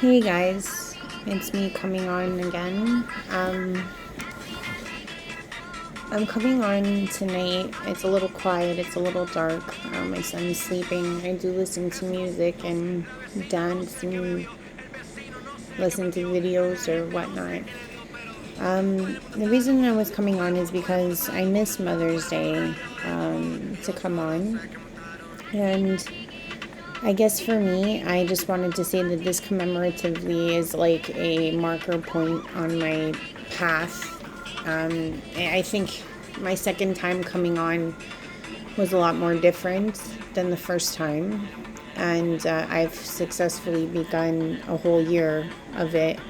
Hey guys, it's me coming on again. I'm coming on tonight. It's a little quiet, it's a little dark. My son's sleeping. I do listen to music and dance and listen to videos or whatnot. The reason I was coming on is because I miss Mother's Day to come on. And I guess for me, I just wanted to say that this commemoratively is like a marker point on my path. I think my second time coming on was a lot more different than the first time. And I've successfully begun a whole year of it.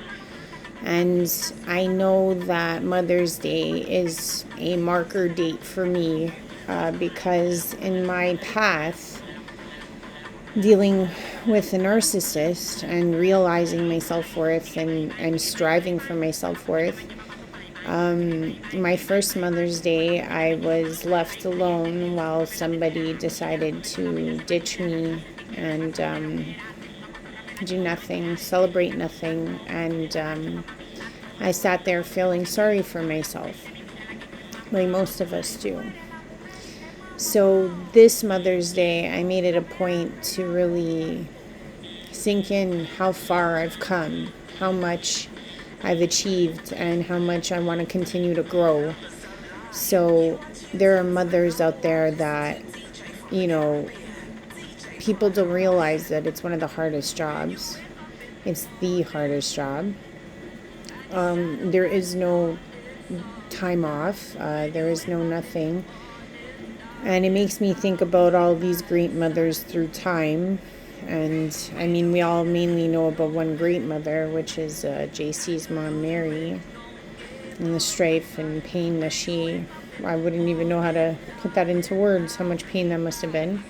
And I know that Mother's Day is a marker date for me because in my path, dealing with a narcissist and realizing my self-worth and striving for my self-worth. My first Mother's Day, I was left alone while somebody decided to ditch me and do nothing, celebrate nothing. And I sat there feeling sorry for myself, like most of us do. So this Mother's Day, I made it a point to really sink in how far I've come, how much I've achieved, and how much I want to continue to grow. So there are mothers out there that, people don't realize that it's one of the hardest jobs. It's the hardest job. There is no time off. There is no nothing. And it makes me think about all these great mothers through time. And I mean, we all mainly know about one great mother, which is JC's mom, Mary, and the strife and pain that I wouldn't even know how to put that into words, how much pain that must have been.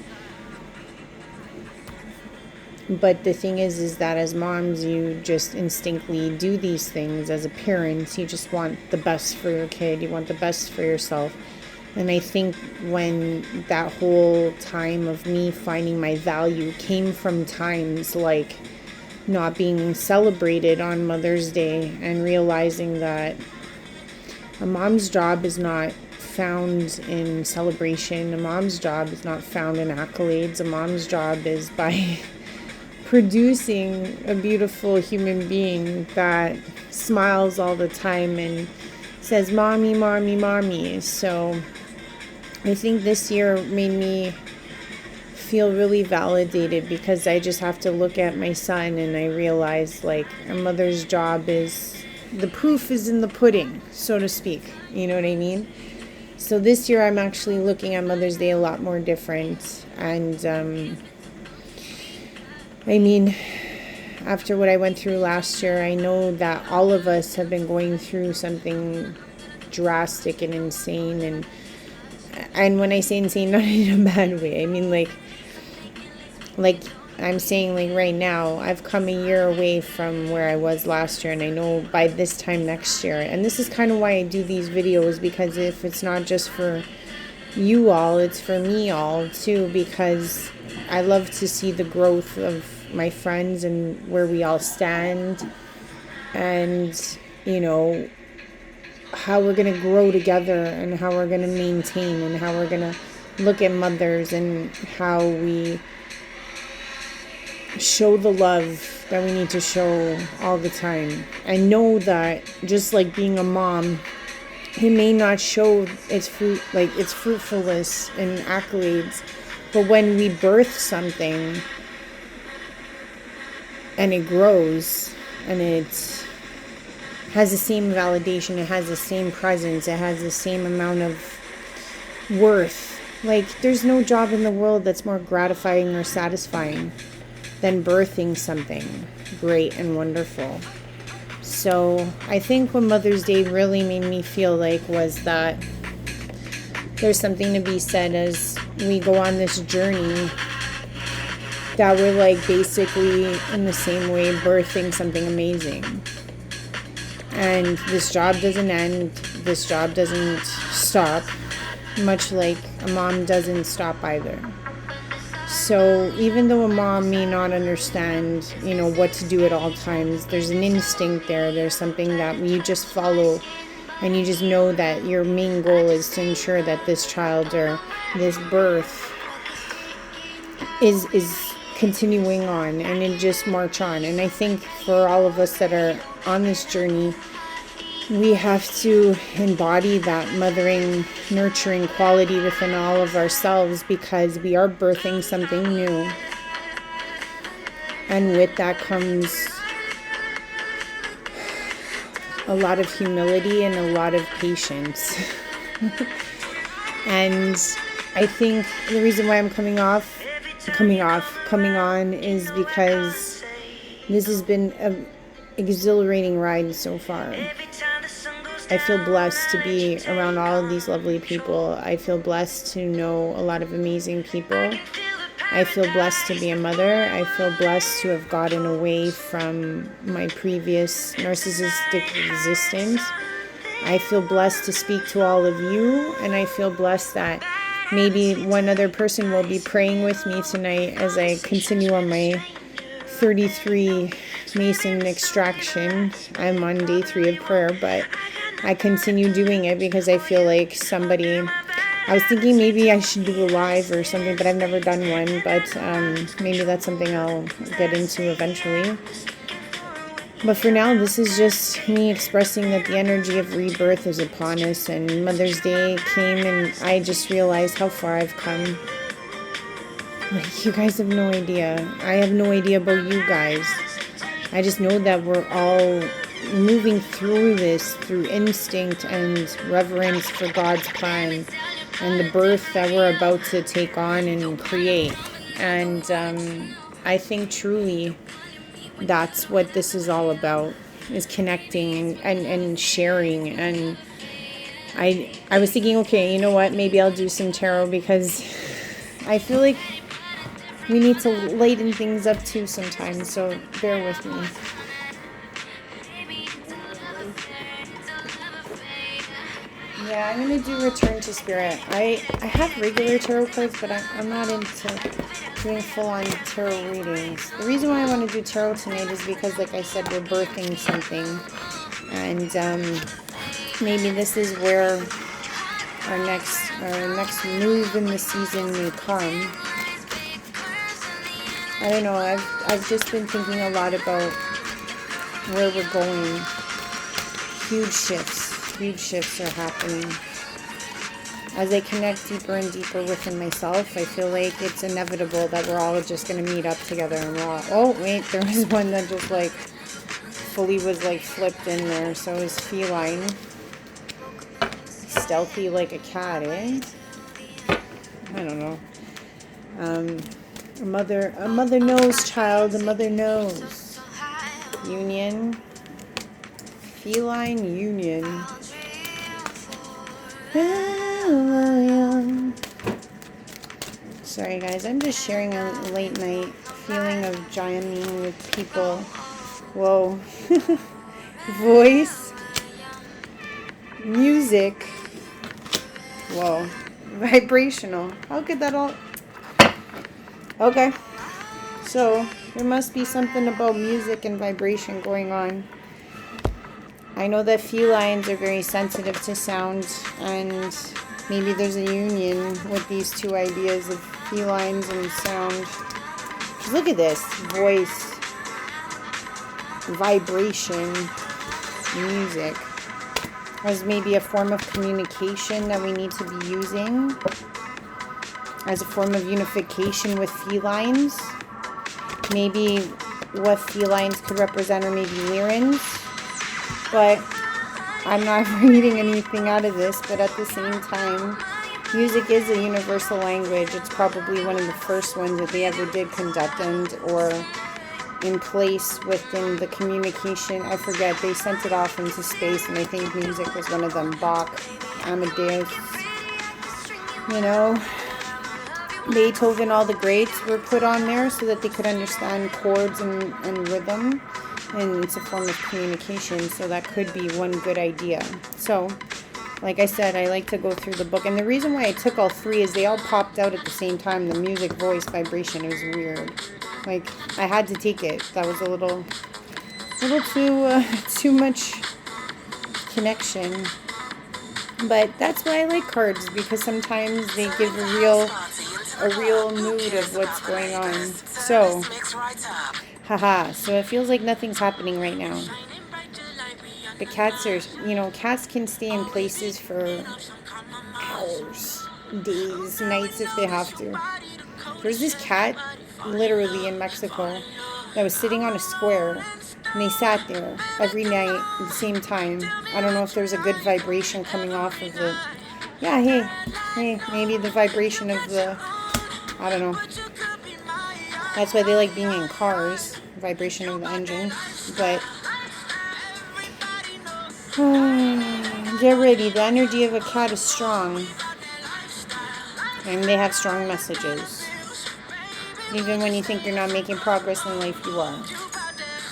But the thing is that as moms, you just instinctively do these things. As a parent, you just want the best for your kid. You want the best for yourself. And I think when that whole time of me finding my value came from times like not being celebrated on Mother's Day and realizing that a mom's job is not found in celebration. A mom's job is not found in accolades. A mom's job is by producing a beautiful human being that smiles all the time and says, "Mommy, mommy, mommy." So I think this year made me feel really validated because I just have to look at my son and I realize like a mother's job is, the proof is in the pudding, so to speak. You know what I mean? So this year I'm actually looking at Mother's Day a lot more different. And I mean, after what I went through last year, I know that all of us have been going through something drastic and insane. And when I say insane, not in a bad way. I mean, like I'm saying, like right now, I've come a year away from where I was last year, and I know by this time next year. And this is kind of why I do these videos, because if it's not just for you all, it's for me all too, because I love to see the growth of my friends and where we all stand, and how we're going to grow together and how we're going to maintain and how we're going to look at mothers and how we show the love that we need to show all the time. I know that just like being a mom, it may not show its fruitfulness and accolades, but when we birth something and it grows and it has the same validation, it has the same presence, it has the same amount of worth. Like, there's no job in the world that's more gratifying or satisfying than birthing something great and wonderful. So I think what Mother's Day really made me feel like was that there's something to be said as we go on this journey, that we're like basically in the same way birthing something amazing. And this job doesn't end, this job doesn't stop, much like a mom doesn't stop either. So even though a mom may not understand, what to do at all times, there's an instinct there. There's something that you just follow, and you just know that your main goal is to ensure that this child or this birth is continuing on, and it just march on. And I think for all of us that are on this journey, we have to embody that mothering, nurturing quality within all of ourselves, because we are birthing something new. And with that comes a lot of humility and a lot of patience. And I think the reason why I'm coming on is because this has been an exhilarating ride so far. I feel blessed to be around all of these lovely people. I feel blessed to know a lot of amazing people. I feel blessed to be a mother. I feel blessed to have gotten away from my previous narcissistic existence. I feel blessed to speak to all of you, and I feel blessed that maybe one other person will be praying with me tonight as I continue on my 33 Mason extraction. I'm on day 3 of prayer, but I continue doing it because I feel like I was thinking maybe I should do a live or something, but I've never done one, but maybe that's something I'll get into eventually. But for now, this is just me expressing that the energy of rebirth is upon us, and Mother's Day came and I just realized how far I've come. Like, you guys have no idea. I have no idea about you guys. I just know that we're all moving through this through instinct and reverence for God's plan and the birth that we're about to take on and create. And I think truly that's what this is all about, is connecting and sharing. And I was thinking, okay, you know what, maybe I'll do some tarot, because I feel like we need to lighten things up too sometimes, so bear with me. Yeah, I'm going to do Return to Spirit. I have regular tarot cards, but I'm not into doing full-on tarot readings. The reason why I want to do tarot tonight is because, like I said, we're birthing something. And maybe this is where our next move in the season may come. I don't know, I've just been thinking a lot about where we're going. Huge shifts are happening. As I connect deeper and deeper within myself, I feel like it's inevitable that we're all just going to meet up together and we're all, oh wait, there was one that just fully was flipped in there, so it was feline. Stealthy like a cat, eh? I don't know. A mother knows, child, a mother knows. Union. Feline union. Sorry guys, I'm just sharing a late night feeling of jamming with people. Whoa. Voice. Music. Whoa. Vibrational. How could that all... Okay. So, there must be something about music and vibration going on. I know that felines are very sensitive to sound, and maybe there's a union with these two ideas of felines and sound. Look at this. Voice, vibration, music. As maybe a form of communication that we need to be using. As a form of unification with felines. Maybe what felines could represent are maybe lyrins. But I'm not reading anything out of this, but at the same time, music is a universal language. It's probably one of the first ones that they ever did conduct or in place within the communication. I forget, they sent it off into space, and I think music was one of them. Bach, Amadeus, Beethoven, all the greats were put on there so that they could understand chords and rhythm. And it's a form of communication, so that could be one good idea. So, Like I said, I like to go through the book. And the reason why I took all three is they all popped out at the same time. The music, voice, vibration. It was weird. Like, I had to take it. That was a little too much connection. But that's why I like cards, because sometimes they give a real mood of what's going on. So, haha. So it feels like nothing's happening right now. The cats are, cats can stay in places for hours, days, nights if they have to. There's this cat, literally in Mexico, that was sitting on a square, and they sat there every night at the same time. I don't know if there's a good vibration coming off of it. Yeah, hey, maybe the vibration of the, I don't know. That's why they like being in cars, vibration of the engine. But get ready. The energy of a cat is strong, and they have strong messages. Even when you think you're not making progress in life, you are.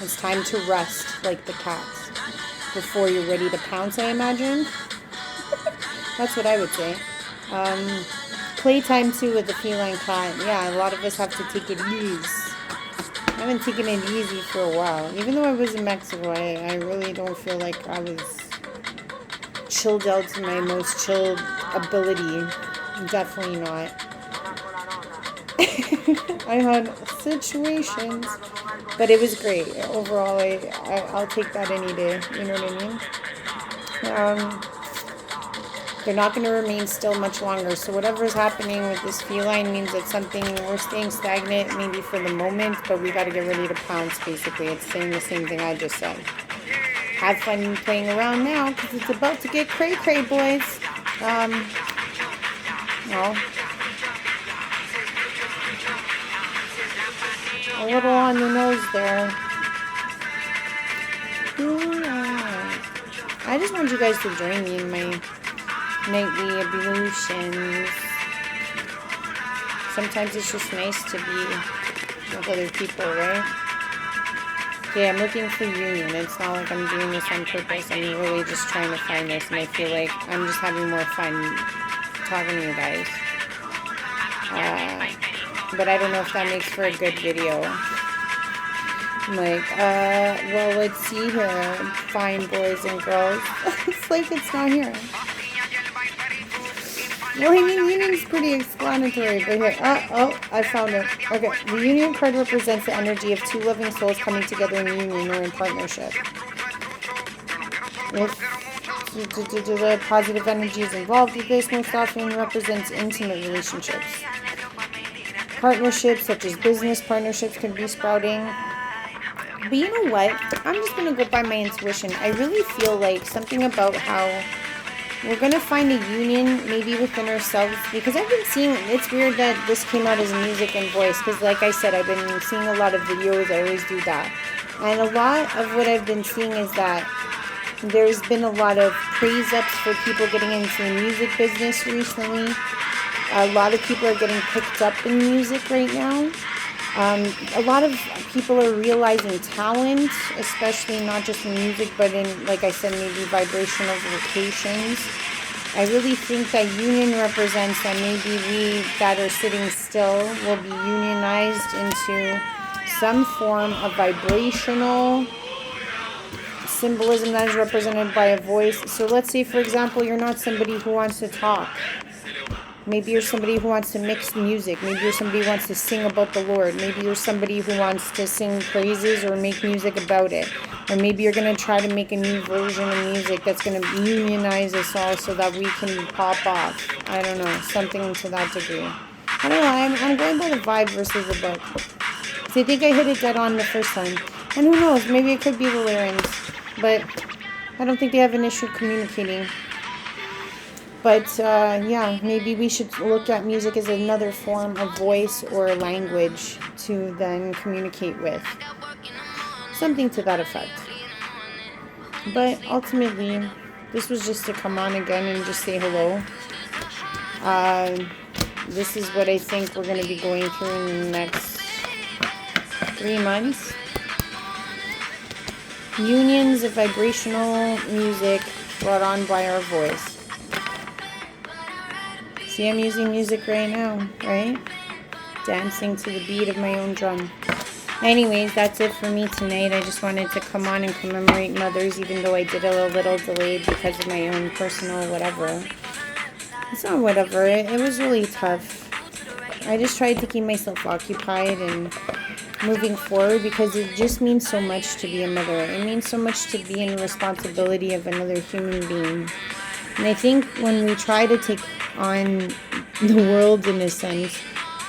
It's time to rest like the cats before you're ready to pounce, I imagine. That's what I would say. Playtime too with the feline cat. Yeah, a lot of us have to take it easy. I haven't taken it easy for a while. Even though I was in Mexico, I really don't feel like I was chilled out to my most chilled ability. Definitely not. I had situations, but it was great. Overall, I'll take that any day. You know what I mean? They're not going to remain still much longer. So whatever is happening with this feline means that we're staying stagnant maybe for the moment, but we got to get ready to pounce, basically. It's saying the same thing I just said. Have fun playing around now, because it's about to get cray-cray, boys. A little on the nose there. I just want you guys to join me in my nightly evolutions. Sometimes it's just nice to be with other people, right? Okay, I'm looking for union. It's not like I'm doing this on purpose. I'm really just trying to find this, and I feel like I'm just having more fun talking to you guys. But I don't know if that makes for a good video. Well, let's see here. Fine boys and girls. It's like it's not here. Well, I mean, union's pretty explanatory, but here. I found it. Okay, the union card represents the energy of two loving souls coming together in union or in partnership. If the positive energy is involved with this, most often represents intimate relationships. Partnerships, such as business partnerships, can be sprouting. But you know what? I'm just going to go by my intuition. I really feel like something about how we're going to find a union maybe within ourselves, because I've been seeing, it's weird that this came out as music and voice, because like I said, I've been seeing a lot of videos. I always do that. And a lot of what I've been seeing is that there's been a lot of praise ups for people getting into the music business recently. A lot of people are getting picked up in music right now. A lot of people are realizing talent, especially not just in music, but in, like I said, maybe vibrational vocations. I really think that union represents that maybe we that are sitting still will be unionized into some form of vibrational symbolism that is represented by a voice. So let's say, for example, you're not somebody who wants to talk. Maybe you're somebody who wants to mix music. Maybe you're somebody who wants to sing about the Lord. Maybe you're somebody who wants to sing praises or make music about it. Or maybe you're going to try to make a new version of music that's going to unionize us all so that we can pop off. I don't know, something to that degree. I don't know, I'm going by the vibe versus the book. So I think I hit it dead on the first time. And who knows, maybe it could be the larynx. But I don't think they have an issue communicating. But, yeah, maybe we should look at music as another form of voice or language to then communicate with. Something to that effect. But ultimately, this was just to come on again and just say hello. This is what I think we're going to be going through in the next 3 months. Unions of vibrational music brought on by our voice. See, I'm using music right now, right? Dancing to the beat of my own drum. Anyways, that's it for me tonight. I just wanted to come on and commemorate mothers, even though I did it a little delayed because of my own personal whatever. It's not whatever. It was really tough. I just tried to keep myself occupied and moving forward because it just means so much to be a mother. It means so much to be in the responsibility of another human being. And I think when we try to take on the world in a sense,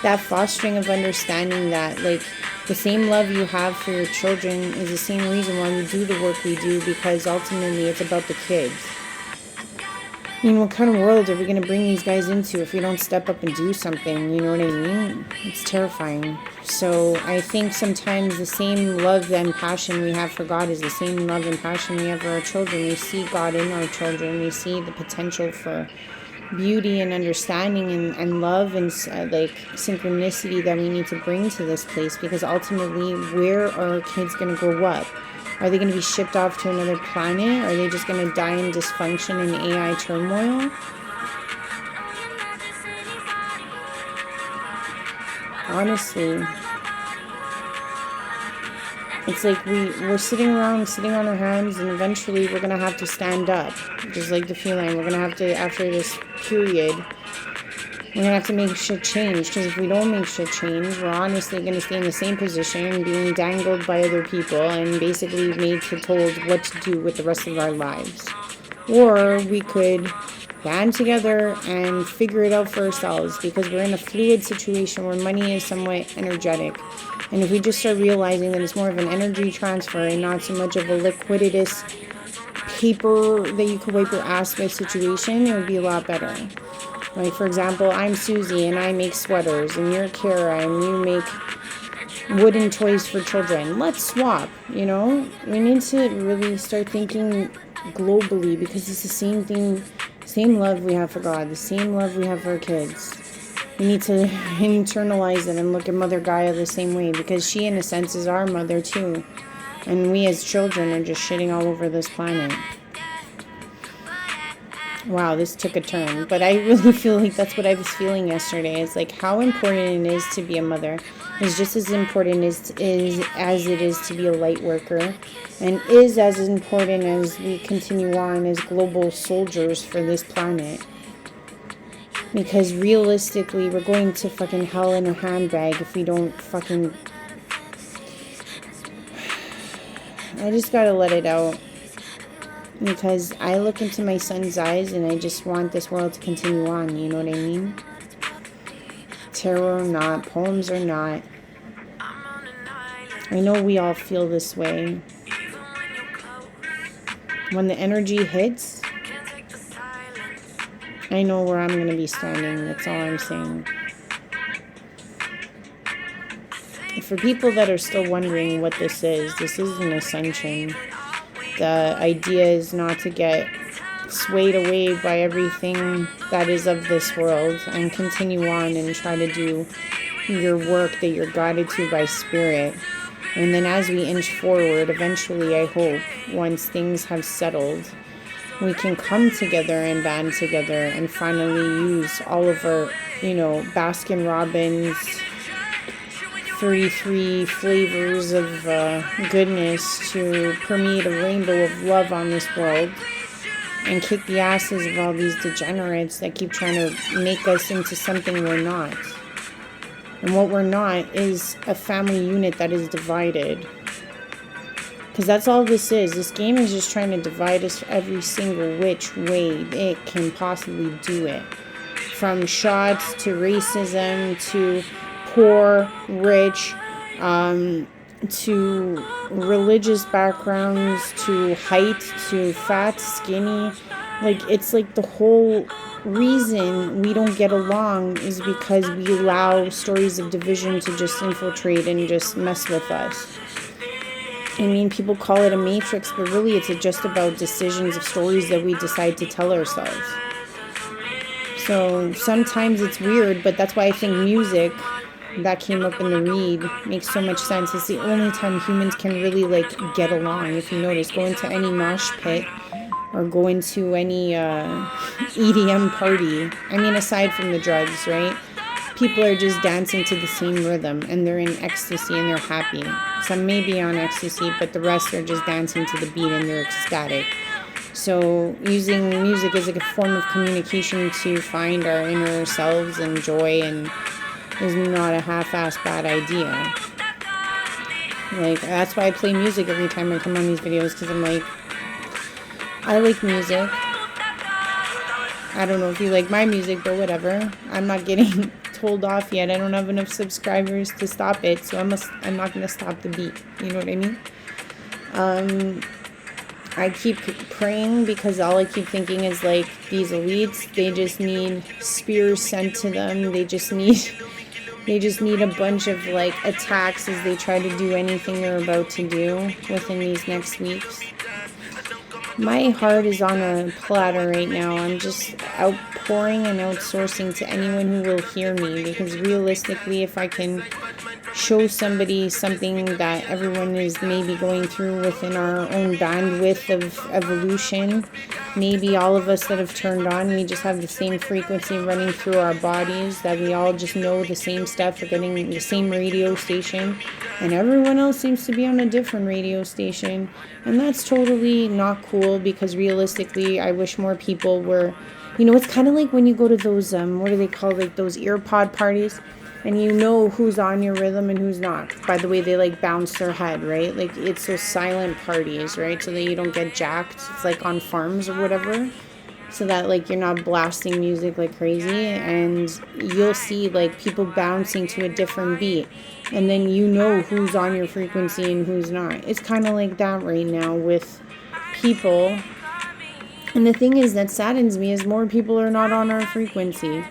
that fostering of understanding that, like, the same love you have for your children is the same reason why we do the work we do, because ultimately it's about the kids. I mean, what kind of world are we going to bring these guys into if we don't step up and do something? You know what I mean? It's terrifying. So I think sometimes the same love and passion we have for God is the same love and passion we have for our children. We see God in our children. We see the potential for beauty and understanding and love and like synchronicity that we need to bring to this place, because ultimately, where are our kids going to grow up? Are they going to be shipped off to another planet? Are they just going to die in dysfunction and AI turmoil? Honestly, it's like we're sitting around, sitting on our hands, and eventually we're going to have to stand up. Just like the feeling, we're going to have to, after this period, we're going to have to make shit change, because if we don't make shit change, we're honestly going to stay in the same position, being dangled by other people and basically made to told what to do with the rest of our lives. Or we could band together and figure it out for ourselves, because we're in a fluid situation where money is somewhat energetic. And if we just start realizing that it's more of an energy transfer and not so much of a liquiditous paper that you could wipe your ass with situation, it would be a lot better. Like, for example, I'm Susie and I make sweaters, and you're Kara and you make wooden toys for children. Let's swap, you know? We need to really start thinking globally, because it's the same thing, same love we have for God, the same love we have for our kids. We need to internalize it and look at Mother Gaia the same way, because she, in a sense, is our mother too. And we as children are just shitting all over this planet. Wow, this took a turn, but I really feel like that's what I was feeling yesterday. It's like how important it is to be a mother is just as important as it is to be a light worker, and is as important as we continue on as global soldiers for this planet. Because realistically, we're going to fucking hell in a handbag if we don't fucking... I just gotta let it out. Because I look into my son's eyes and I just want this world to continue on, you know what I mean? Tarot or not, poems or not. I know we all feel this way. When the energy hits, I know where I'm going to be standing, that's all I'm saying. For people that are still wondering what this is an ascension. The idea is not to get swayed away by everything that is of this world, and continue on and try to do your work that you're guided to by spirit. And then as we inch forward, eventually, I hope, once things have settled, we can come together and band together and finally use all of our, Baskin Robbins 33 flavors of goodness to permeate a rainbow of love on this world, and kick the asses of all these degenerates that keep trying to make us into something we're not. And what we're not is a family unit that is divided. Because that's all this is. This game is just trying to divide us every single which way it can possibly do it. From shots to racism to poor, rich, to religious backgrounds, to height, to fat, skinny. Like, it's like the whole reason we don't get along is because we allow stories of division to just infiltrate and just mess with us. I mean, people call it a matrix, but really it's just about decisions of stories that we decide to tell ourselves. So sometimes it's weird, but that's why I think music that came up in the read makes so much sense. It's the only time humans can really, get along. If you notice, go into any mosh pit or going to any EDM party. I mean, aside from the drugs, right? People are just dancing to the same rhythm, and they're in ecstasy and they're happy. Some may be on ecstasy, but the rest are just dancing to the beat and they're ecstatic. So using music as a form of communication to find our inner selves and joy and is not a half-assed bad idea. Like, that's why I play music every time I come on these videos, because I'm like, I like music. I don't know if you like my music, but whatever. I'm not getting told off yet. I don't have enough subscribers to stop it, so I'm not going to stop the beat. You know what I mean? I keep praying, because all I keep thinking is, like, these elites, they just need spears sent to them. They just need a bunch of, like, attacks as they try to do anything they're about to do within these next weeks. My heart is on a platter right now. I'm just outpouring and outsourcing to anyone who will hear me, because realistically, if I can show somebody something that everyone is maybe going through within our own bandwidth of evolution, maybe all of us that have turned on, we just have the same frequency running through our bodies, that we all just know the same stuff, we're getting the same radio station, and everyone else seems to be on a different radio station, and that's totally not cool, because realistically, I wish more people were, it's kind of like when you go to those, what do they call, like those earpod parties, and you know who's on your rhythm and who's not by the way they, like, bounce their head, right? Like, it's those silent parties, right? So that you don't get jacked. It's like on farms or whatever, so that, like, you're not blasting music like crazy, and you'll see, like, people bouncing to a different beat, and then you know who's on your frequency and who's not. It's kind of like that right now with people. And the thing is that saddens me is more people are not on our frequency.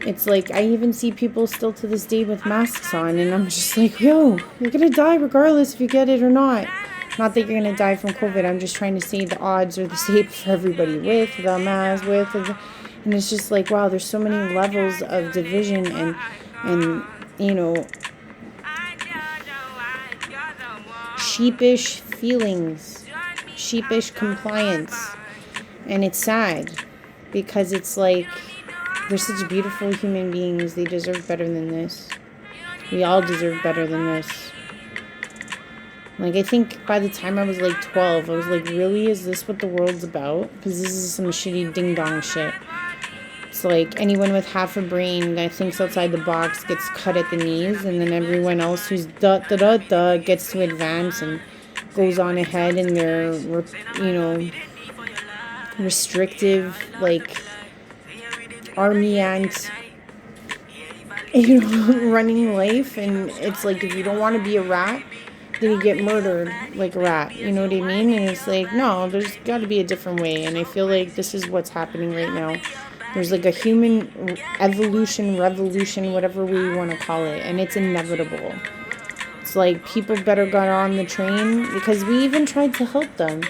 It's like, I even see people still to this day with masks on, and I'm just like, yo, you're going to die regardless if you get it or not. Not that you're going to die from COVID. I'm just trying to say the odds are the same for everybody with the mask, and it's just like, wow, there's so many levels of division and sheepish feelings, sheepish compliance. And it's sad, because it's like, they're such beautiful human beings. They deserve better than this. We all deserve better than this. Like, I think by the time I was, like, 12, I was like, really? Is this what the world's about? Because this is some shitty ding-dong shit. It's like anyone with half a brain that thinks outside the box gets cut at the knees, and then everyone else who's da-da-da-da gets to advance and goes on ahead in their, restrictive, like, army ant, running life. And it's like, if you don't want to be a rat, then you get murdered like a rat. You know what I mean? And it's like, no, there's got to be a different way. And I feel like this is what's happening right now. There's like a human evolution, revolution, whatever we want to call it, and it's inevitable. It's like, people better get on the train, because we even tried to help them.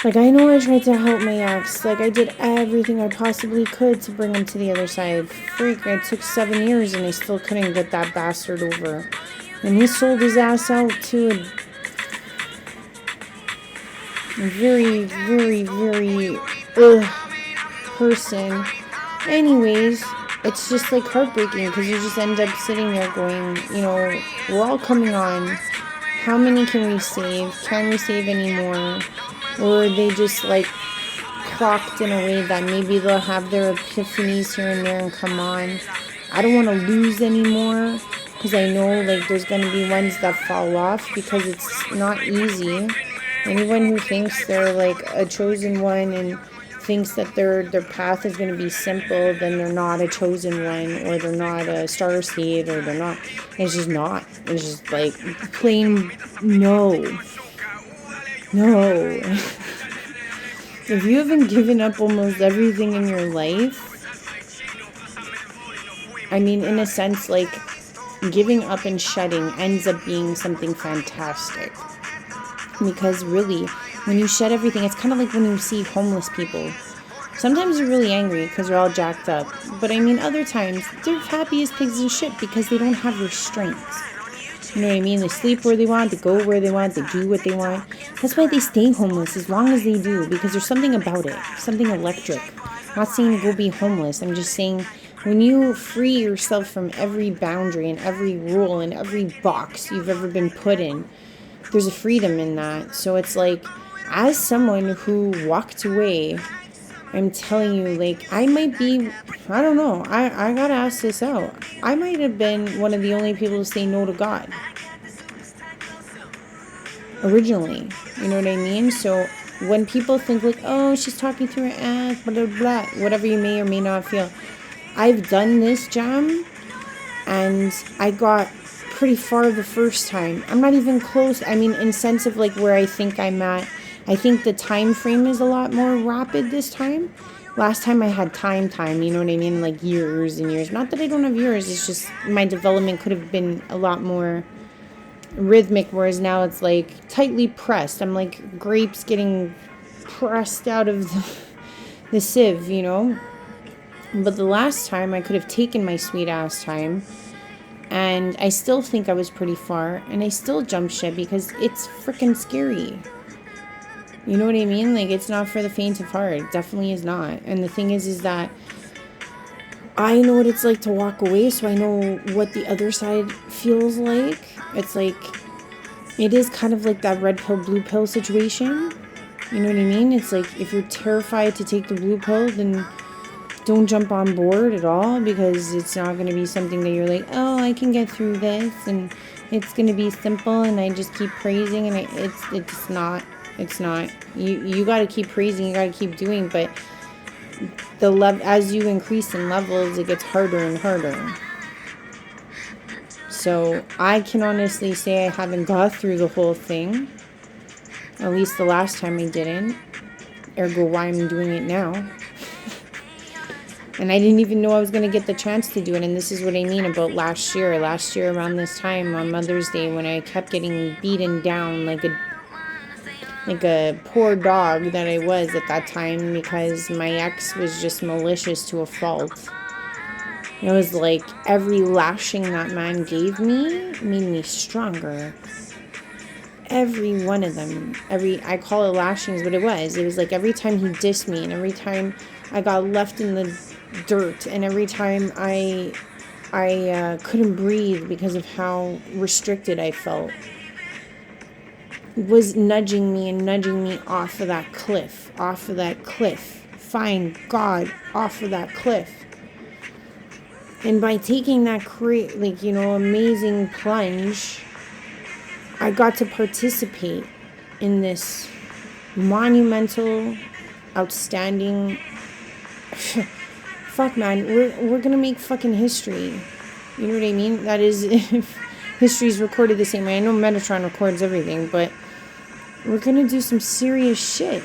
Like, I know I tried to help my ex. Like, I did everything I possibly could to bring him to the other side. Freak, it took 7 years and I still couldn't get that bastard over. And he sold his ass out to a very, very, very person. Anyways, it's just, like, heartbreaking, because you just end up sitting there going, we're all coming on. How many can we save? Can we save any more? Or they just, like, clocked in a way that maybe they'll have their epiphanies here and there and come on. I don't want to lose anymore, because I know, like, there's going to be ones that fall off, because it's not easy. Anyone who thinks they're, like, a chosen one and thinks that their path is going to be simple, then they're not a chosen one, or they're not a star seed, or they're not. It's just not. It's just, like, plain no. No. If you haven't given up almost everything in your life, I mean, in a sense, like, giving up and shedding ends up being something fantastic. Because really, when you shed everything, it's kind of like when you see homeless people. Sometimes you're really angry because they're all jacked up. But I mean, other times, they're happy as pigs in shit because they don't have restraints. You know what I mean? They sleep where they want, they go where they want, they do what they want. That's why they stay homeless as long as they do, because there's something about it, something electric. I'm not saying go be homeless. I'm just saying when you free yourself from every boundary and every rule and every box you've ever been put in, there's a freedom in that. So it's like, as someone who walked away, I'm telling you, like, I might be, I don't know, I gotta ask this out. I might have been one of the only people to say no to God. Originally. You know what I mean? So when people think like, oh, she's talking through her ass, blah, blah, blah, whatever you may or may not feel. I've done this jam and I got pretty far the first time. I'm not even close. I mean, in sense of like where I think I'm at. I think the time frame is a lot more rapid this time. Last time I had time, you know what I mean? Like years and years. Not that I don't have years. It's just my development could have been a lot more rhythmic, whereas now it's like tightly pressed. I'm like grapes getting pressed out of the sieve, you know? But the last time I could have taken my sweet ass time, and I still think I was pretty far, and I still jumped ship because it's freaking scary. You know what I mean? Like, it's not for the faint of heart. It definitely is not. And the thing is that I know what it's like to walk away, so I know what the other side feels like. It's like, it is kind of like that red pill, blue pill situation. You know what I mean? It's like, if you're terrified to take the blue pill, then don't jump on board at all, because it's not going to be something that you're like, oh, I can get through this, and it's going to be simple, and I just keep praising, and it's not. It's not. You got to keep praising, you got to keep doing, but as you increase in levels, it gets harder and harder. So I can honestly say I haven't got through the whole thing. At least the last time I didn't. Ergo why I'm doing it now. And I didn't even know I was going to get the chance to do it. And this is what I mean about last year. Last year around this time on Mother's Day, when I kept getting beaten down like a poor dog that I was at that time, because my ex was just malicious to a fault. It was like every lashing that man gave me made me stronger. Every one of them. I call it lashings, but it was like every time he dissed me, and every time I got left in the dirt, and every time I couldn't breathe because of how restricted I felt, was nudging me off of that cliff. Find God off of that cliff. And by taking that amazing plunge, I got to participate in this monumental, outstanding fuck, man, we're gonna make fucking history. You know what I mean? That is, if history's recorded the same way. I know Metatron records everything, but we're gonna do some serious shit.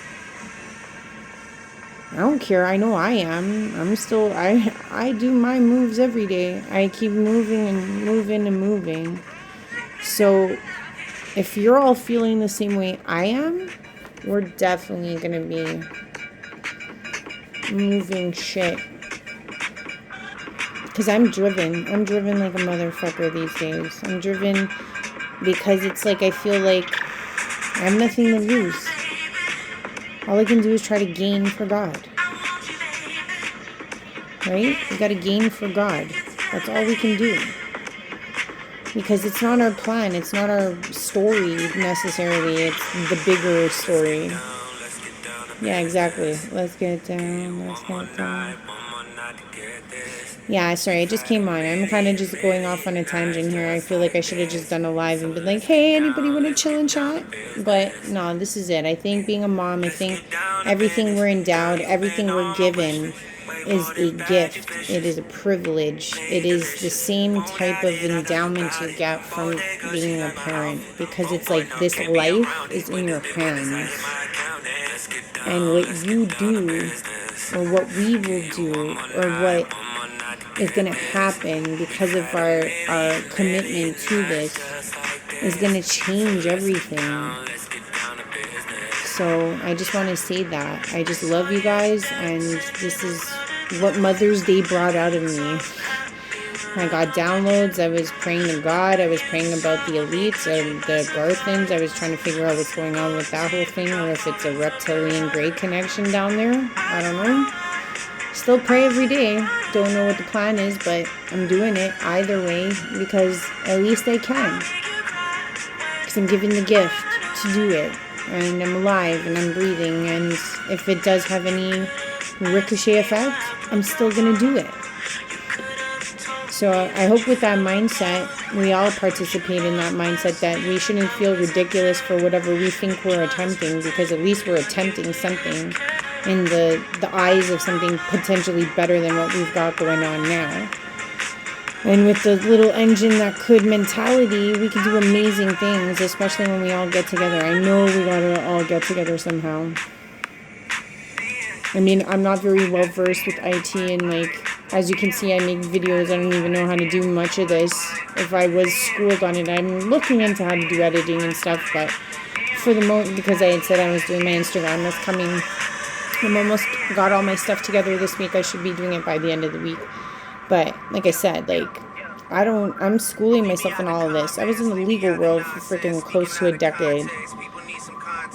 I don't care. I know I am. I do my moves every day. I keep moving and moving and moving. So if you're all feeling the same way I am, we're definitely gonna be moving shit. Because I'm driven like a motherfucker these days. I'm driven because it's like I feel like I have nothing to lose. All I can do is try to gain for God. Right? We gotta gain for God. That's all we can do. Because it's not our plan. It's not our story necessarily. It's the bigger story. Yeah, exactly. Let's get down. Yeah, sorry, it just came on. I'm kind of just going off on a tangent here. I feel like I should have just done a live and been like, hey, anybody want to chill and chat? But no, this is it. I think being a mom, I think everything we're endowed, everything we're given is a gift. It is a privilege. It is the same type of endowment you get from being a parent, because it's like this life is in your hands. And what you do, or what we will do, or what is going to happen because of our commitment to this is going to change everything. So I just want to say that. I just love you guys, and this is what Mother's Day brought out of me. I got downloads. I was praying to God. I was praying about the elites and the Garthans. I was trying to figure out what's going on with that whole thing, or if it's a reptilian grey connection down there. I don't know. Still pray every day. Don't know what the plan is, but I'm doing it either way because at least I can. Because I'm given the gift to do it. And I'm alive and I'm breathing. And if it does have any ricochet effect, I'm still going to do it. So I hope with that mindset, we all participate in that mindset, that we shouldn't feel ridiculous for whatever we think we're attempting, because at least we're attempting something in the eyes of something potentially better than what we've got going on now. And with the little engine that could mentality, we can do amazing things, especially when we all get together. I know we gotta all get together somehow. I mean, I'm not very well versed with IT, and like, as you can see, I make videos. I don't even know how to do much of this. If I was schooled on it, I'm looking into how to do editing and stuff, but for the moment, because I had said I was doing my Instagram, that's coming. I'm almost got all my stuff together this week. I should be doing it by the end of the week. But like I said, like, I'm schooling myself in all of this. I was in the legal world for freaking close to a decade.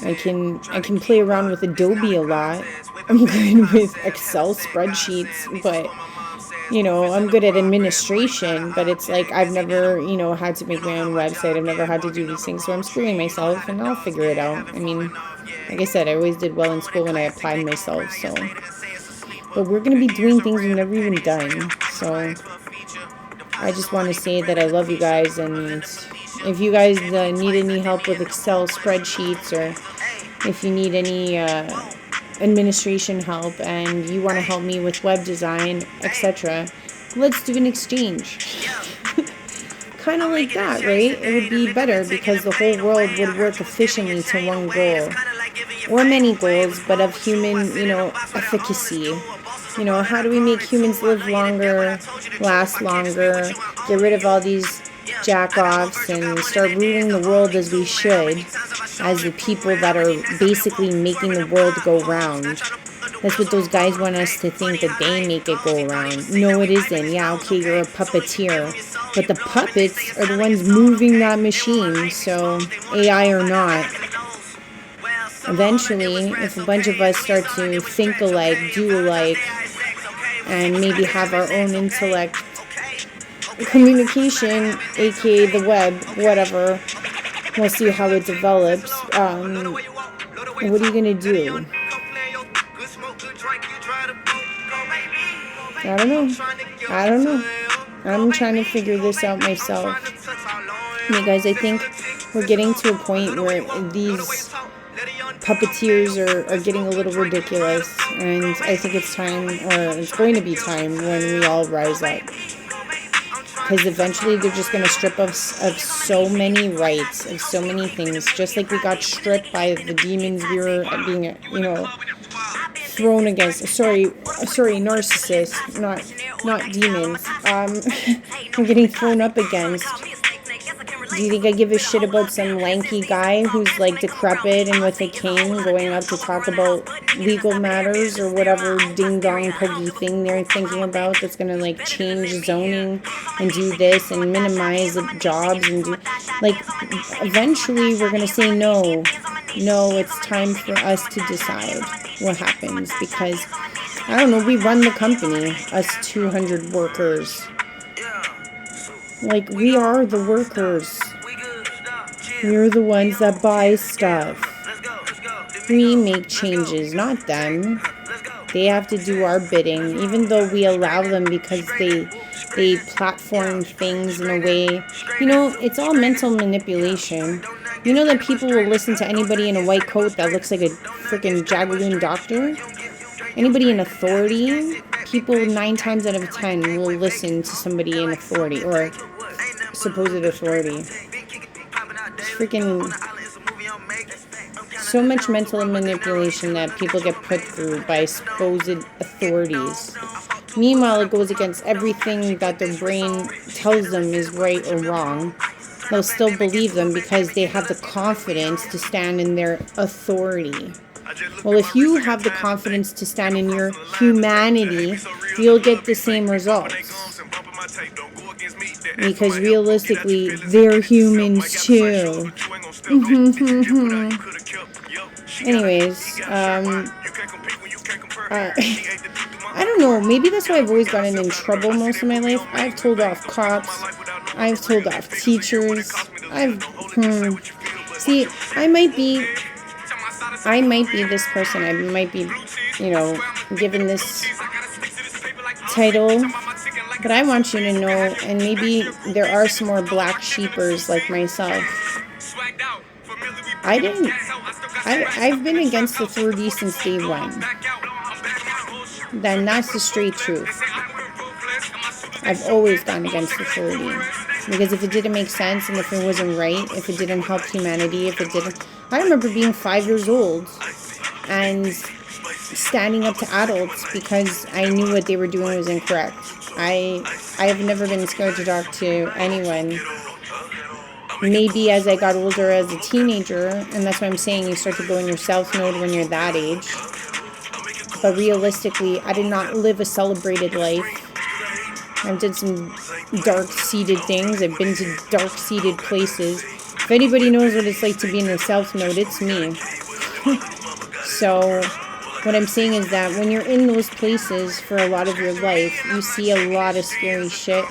I can play around with Adobe a lot. I'm good with Excel spreadsheets, but, you know, I'm good at administration, but it's like I've never, you know, had to make my own website. I've never had to do these things, so I'm schooling myself, and I'll figure it out. I mean, like I said, I always did well in school when I applied myself, so. But we're going to be doing things we've never even done, so I just want to say that I love you guys, and if you guys need any help with Excel spreadsheets, or if you need any administration help and you want to help me with web design, etc., let's do an exchange. Kind of like that, right? It would be better because the whole world would work efficiently to one goal, or many goals, but of human, you know, efficacy. You know, how do we make humans live longer, last longer, get rid of all these jack-offs, and start ruling the world as we should, as the people that are basically making the world go round. That's what those guys want us to think, that they make it go around. No, it isn't. Yeah, okay, you're a puppeteer, but the puppets are the ones moving that machine, so AI or not. Eventually, if a bunch of us start to think alike, do alike, and maybe have our own intellect, communication, aka the web, whatever, we'll see how it develops. What are you gonna do? I don't know. I'm trying to figure this out myself. You guys, I think we're getting to a point where these puppeteers are getting a little ridiculous, and I think it's time, or it's going to be time, when we all rise up. Because eventually they're just going to strip us of so many rights, of so many things, just like we got stripped by the demons we were being, you know, thrown against. Sorry, narcissists, not demons. We're getting thrown up against. Do you think I give a shit about some lanky guy who's like decrepit and with a cane going up to talk about legal matters or whatever ding-dong poggy thing they're thinking about that's going to like change zoning and do this and minimize the jobs and do, like, eventually we're going to say no, it's time for us to decide what happens, because I don't know, we run the company, us 200 workers. Like, we are the workers. We're the ones that buy stuff. We make changes, not them. They have to do our bidding, even though we allow them, because they platform things in a way. You know, it's all mental manipulation. You know that people will listen to anybody in a white coat that looks like a freaking Jagaloon doctor? Anybody in authority, people 9 times out of 10 will listen to somebody in authority, or supposed authority. It's freaking so much mental manipulation that people get put through by supposed authorities. Meanwhile, it goes against everything that their brain tells them is right or wrong. They'll still believe them because they have the confidence to stand in their authority. Well, if you have the confidence to stand in your humanity, you'll get the same results. Because realistically, they're humans too. Anyways, I don't know. Maybe that's why I've always gotten in trouble most of my life. I've told off cops. I've told off teachers. See, I might be this person. I might be, given this title. But I want you to know, and maybe there are some more black sheepers like myself. I've been against authority since day one. Then that's the straight truth. I've always gone against authority. Because if it didn't make sense and if it wasn't right, if it didn't help humanity, I remember being 5 years old and standing up to adults because I knew what they were doing was incorrect. I have never been scared to talk to anyone. Maybe as I got older as a teenager, and that's what I'm saying, you start to go in your self mode when you're that age. But realistically, I did not live a celebrated life. I've did some dark-seated things. I've been to dark-seated places. If anybody knows what it's like to be in a self mode, it's me. So what I'm saying is that when you're in those places for a lot of your life, you see a lot of scary shit.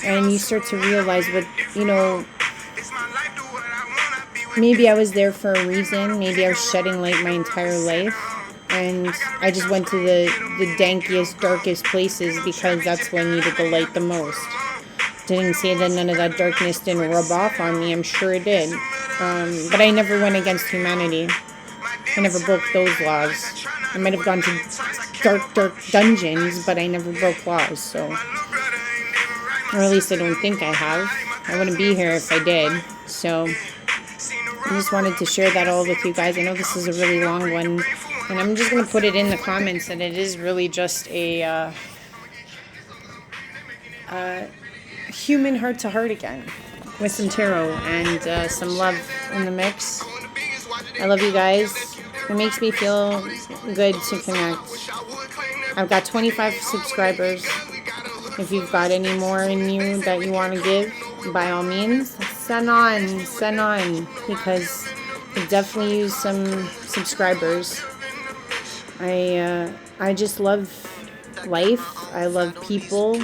And you start to realize maybe I was there for a reason. Maybe I was shedding light my entire life. And I just went to the dankiest, darkest places because that's when I needed the light the most. Didn't say that none of that darkness didn't rub off on me. I'm sure it did. But I never went against humanity. I never broke those laws. I might have gone to dark dungeons, but I never broke laws. So, or at least I don't think I have. I wouldn't be here if I did. So I just wanted to share that all with you guys. I know this is a really long one. And I'm just going to put it in the comments that it is really just a human heart-to-heart again with some tarot and some love in the mix. I love you guys. It makes me feel good to connect. I've got 25 subscribers. If you've got any more in you that you want to give, by all means, send on, because I definitely use some subscribers. I just love life. I love people.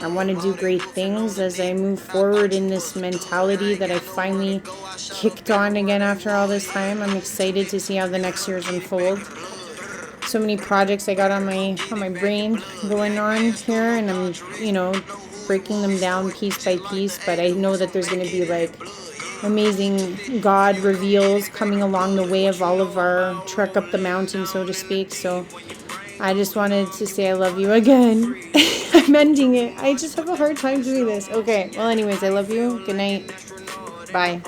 I want to do great things as I move forward in this mentality that I finally kicked on again after all this time. I'm excited to see how the next years unfold. So many projects I got on my brain going on here, and I'm, breaking them down piece by piece, but I know that there's going to be amazing God reveals coming along the way of all of our trek up the mountain, so to speak. So I just wanted to say I love you again. I'm ending it. I just have a hard time doing this. Okay. Well, anyways, I love you. Good night. Bye.